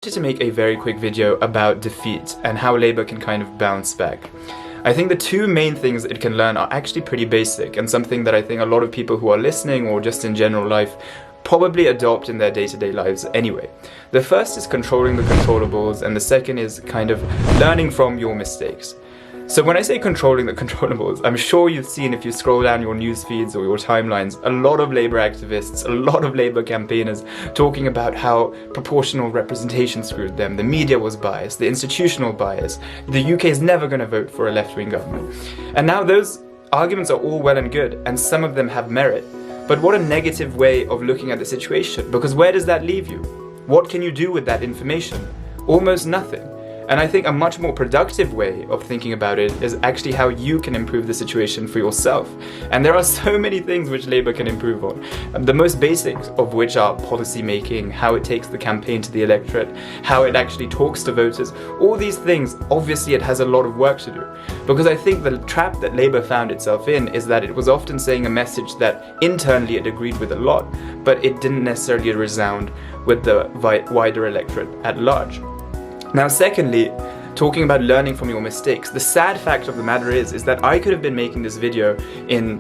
To make a very quick video about defeat and how Labour can kind of bounce back. I think the two main things it can learn are actually pretty basic and something that I think a lot of people who are listening or just in general life probably adopt in their day-to-day lives anyway. The first is controlling the controllables, and the second is kind of learning from your mistakes. So when I say controlling the controllables, I'm sure you've seen, if you scroll down your news feeds or your timelines, a lot of Labour activists, a lot of Labour campaigners talking about how proportional representation screwed them, the media was biased, the institutional bias, the UK is never going to vote for a left-wing government. And now those arguments are all well and good, and some of them have merit. But what a negative way of looking at the situation, because where does that leave you? What can you do with that information? Almost nothing. And I think a much more productive way of thinking about it is actually how you can improve the situation for yourself. And there are so many things which Labour can improve on. The most basic of which are policy making, how it takes the campaign to the electorate, how it actually talks to voters. All these things, obviously it has a lot of work to do. Because I think the trap that Labour found itself in is that it was often saying a message that internally it agreed with a lot, but it didn't necessarily resound with the wider electorate at large. Now, secondly, talking about learning from your mistakes, the sad fact of the matter is that I could have been making this video in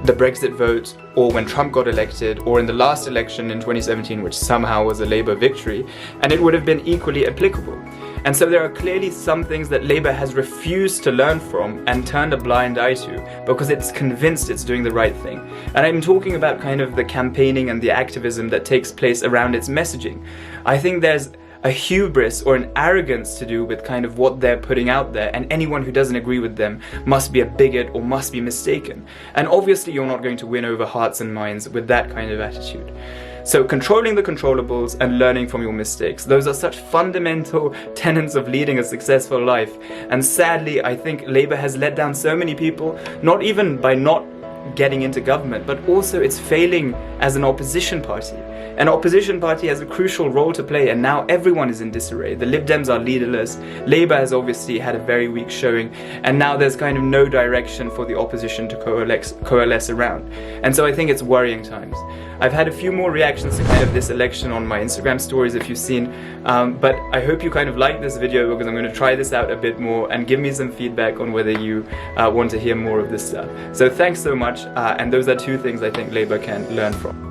the Brexit vote, or when Trump got elected, or in the last election in 2017, which somehow was a Labour victory, and it would have been equally applicable. And so there are clearly some things that Labour has refused to learn from and turned a blind eye to because it's convinced it's doing the right thing. And I'm talking about kind of the campaigning and the activism that takes place around its messaging. I think there's a hubris or an arrogance to do with kind of what they're putting out there, and anyone who doesn't agree with them must be a bigot or must be mistaken. And obviously you're not going to win over hearts and minds with that kind of attitude. So controlling the controllables and learning from your mistakes, those are such fundamental tenets of leading a successful life. And sadly, I think Labour has let down so many people, not even by not getting into government, but also it's failing as an opposition party. An opposition party has a crucial role to play, and now everyone is in disarray. The Lib Dems are leaderless, Labour has obviously had a very weak showing, and now there's kind of no direction for the opposition to coalesce around. And so I think it's worrying times. I've had a few more reactions to kind of this election on my Instagram stories, if you've seen, but I hope you kind of like this video because I'm going to try this out a bit more and give me some feedback on whether you want to hear more of this stuff. So thanks so much, and those are two things I think Labour can learn from.